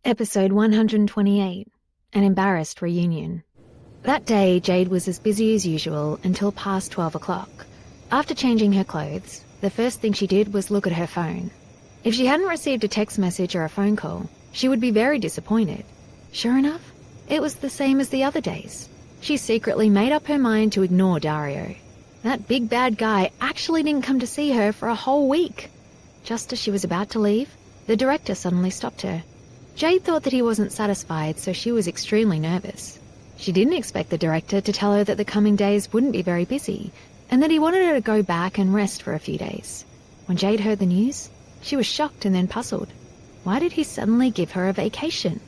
Episode 128, An Embarrassed Reunion. That day, Jade was as busy as usual until past 12 o'clock. After changing her clothes, the first thing she did was look at her phone. If she hadn't received a text message or a phone call, she would be very disappointed. Sure enough, it was the same as the other days. She secretly made up her mind to ignore Dario. That big bad guy actually didn't come to see her for a whole week. Just as she was about to leave, the director suddenly stopped her. Jade thought that he wasn't satisfied, so she was extremely nervous. She didn't expect the director to tell her that the coming days wouldn't be very busy, and that he wanted her to go back and rest for a few days. When Jade heard the news, she was shocked and then puzzled. Why did he suddenly give her a vacation?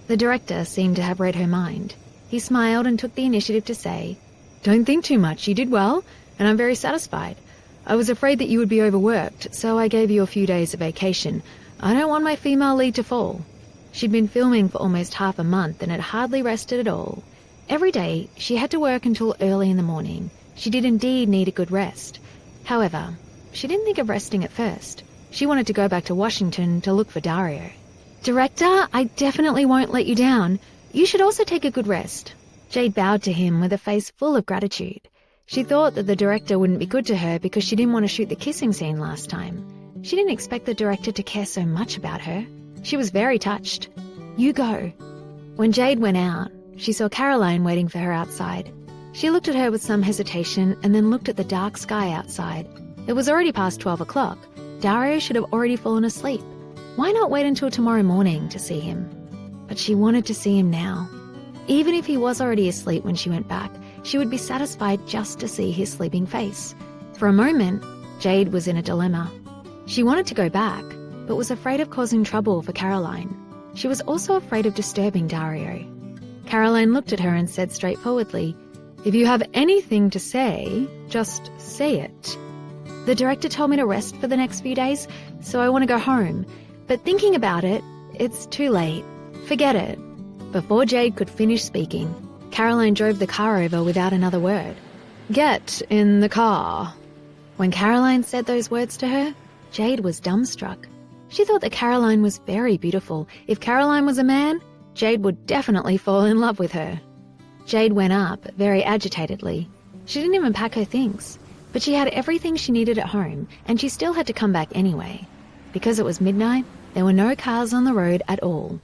The director seemed to have read her mind. He smiled and took the initiative to say, "Don't think too much, you did well, and I'm very satisfied. I was afraid that you would be overworked, so I gave you a few days of vacation. I don't want my female lead to fall." She'd been filming for almost half a month and had hardly rested at all. Every day, she had to work until early in the morning. She did indeed need a good rest. However, she didn't think of resting at first. She wanted to go back to Washington to look for Dario. "Director, I definitely won't let you down. You should also take a good rest." Jade bowed to him with a face full of gratitude. She thought that the director wouldn't be good to her because she didn't want to shoot the kissing scene last time. She didn't expect the director to care so much about her. She was very touched. "You go." When Jade went out, she saw Caroline waiting for her outside. She looked at her with some hesitation and then looked at the dark sky outside. It was already past 12 o'clock. Dario should have already fallen asleep. Why not wait until tomorrow morning to see him? But she wanted to see him now. Even if he was already asleep when she went back, she would be satisfied just to see his sleeping face. For a moment, Jade was in a dilemma. She wanted to go back, but was afraid of causing trouble for Caroline. She was also afraid of disturbing Dario. Caroline looked at her and said straightforwardly, "If you have anything to say, just say it." "The director told me to rest for the next few days, so I want to go home. But thinking about it, it's too late. Forget it." Before Jade could finish speaking, Caroline drove the car over without another word. "Get in the car." When Caroline said those words to her, Jade was dumbstruck. She thought that Caroline was very beautiful. If Caroline was a man, Jade would definitely fall in love with her. Jade went up, very agitatedly. She didn't even pack her things, but she had everything she needed at home, and she still had to come back anyway. Because it was midnight, there were no cars on the road at all.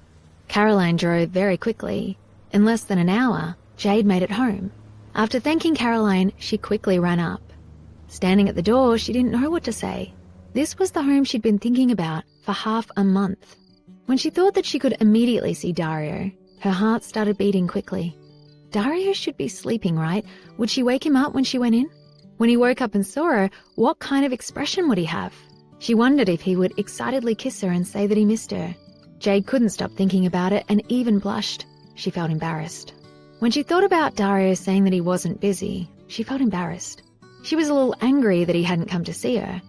Caroline drove very quickly. In less than an hour, Jade made it home. After thanking Caroline, she quickly ran up. Standing at the door, she didn't know what to say. This was the home she'd been thinking about for half a month. When she thought that she could immediately see Dario, her heart started beating quickly. Dario should be sleeping, right? Would she wake him up when she went in? When he woke up and saw her, what kind of expression would he have? She wondered if he would excitedly kiss her and say that he missed her. Jade couldn't stop thinking about it and even blushed. She felt embarrassed. When she thought about Dario saying that he wasn't busy, she felt embarrassed. She was a little angry that he hadn't come to see her.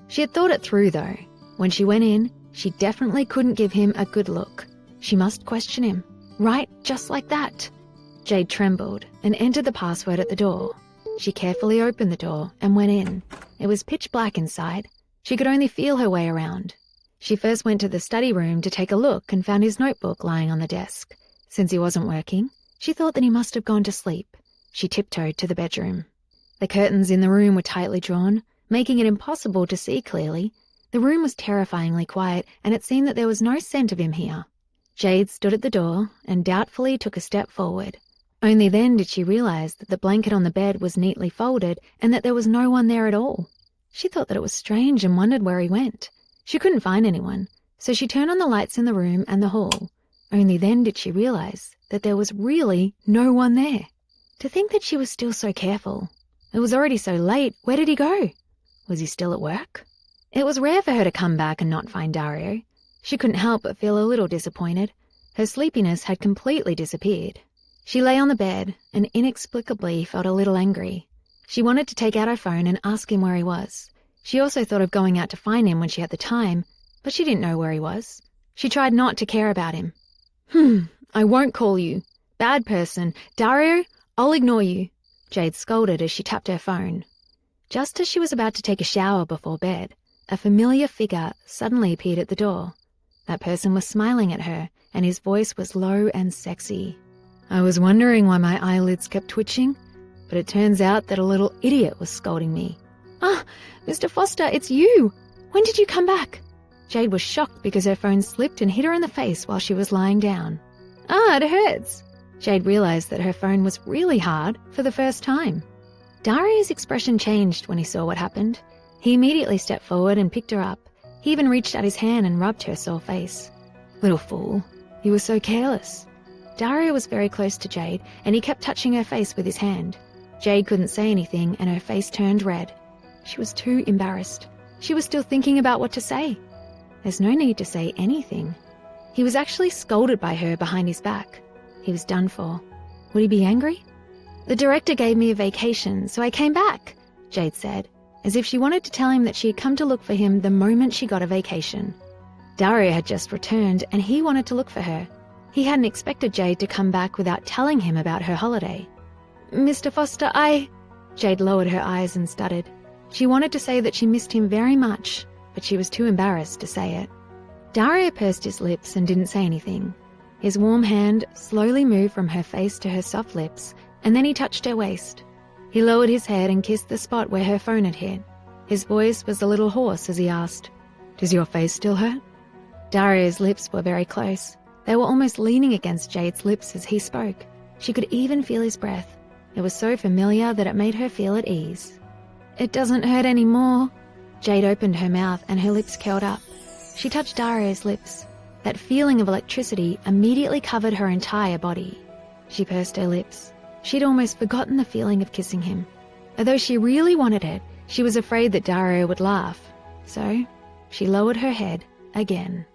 She had thought it through, though. When she went in, she definitely couldn't give him a good look. She must question him. Right, just like that. Jade trembled and entered the password at the door. She carefully opened the door and went in. It was pitch black inside. She could only feel her way around. She first went to the study room to take a look and found his notebook lying on the desk. Since he wasn't working, she thought that he must have gone to sleep. She tiptoed to the bedroom. The curtains in the room were tightly drawn, making it impossible to see clearly. The room was terrifyingly quiet, and it seemed that there was no scent of him here. Jade stood at the door and doubtfully took a step forward. Only then did she realize that the blanket on the bed was neatly folded and that there was no one there at all. She thought that it was strange and wondered where he went. She couldn't find anyone, so she turned on the lights in the room and the hall. Only then did she realize that there was really no one there. To think that she was still so careful. It was already so late. Where did he go? Was he still at work? It was rare for her to come back and not find Dario. She couldn't help but feel a little disappointed. Her sleepiness had completely disappeared. She lay on the bed and inexplicably felt a little angry. She wanted to take out her phone and ask him where he was. She also thought of going out to find him when she had the time, but she didn't know where he was. She tried not to care about him. I won't call you. Bad person. Dario, I'll ignore you." Jade scolded as she tapped her phone. Just as she was about to take a shower before bed, a familiar figure suddenly appeared at the door. That person was smiling at her, and his voice was low and sexy. I was wondering why my eyelids kept twitching, but it turns out that a little idiot was scolding me. "Ah, Mr. Foster, it's you! When did you come back?" Jade was shocked because her phone slipped and hit her in the face while she was lying down. "Ah, it hurts." Jade realized that her phone was really hard for the first time. Daria's expression changed when he saw what happened. He immediately stepped forward and picked her up. He even reached out his hand and rubbed her sore face. Little fool, he was so careless. Daria was very close to Jade, and he kept touching her face with his hand. Jade couldn't say anything, and her face turned red. She was too embarrassed. She was still thinking about what to say. There's no need to say anything. He was actually scolded by her behind his back. He was done for. Would he be angry? "The director gave me a vacation, so I came back," Jade said, as if she wanted to tell him that she had come to look for him the moment she got a vacation. Daria had just returned, and he wanted to look for her. He hadn't expected Jade to come back without telling him about her holiday. "Mr. Foster, Jade lowered her eyes and stuttered. She wanted to say that she missed him very much, but she was too embarrassed to say it. Daria pursed his lips and didn't say anything. His warm hand slowly moved from her face to her soft lips, and then he touched her waist. He lowered his head and kissed the spot where her phone had hit. His voice was a little hoarse as he asked, "Does your face still hurt?" Daria's lips were very close. They were almost leaning against Jade's lips as he spoke. She could even feel his breath. It was so familiar that it made her feel at ease. "It doesn't hurt anymore." Jade opened her mouth and her lips curled up. She touched Daria's lips. That feeling of electricity immediately covered her entire body. She pursed her lips. She'd almost forgotten the feeling of kissing him. Although she really wanted it, she was afraid that Daria would laugh. So she lowered her head again.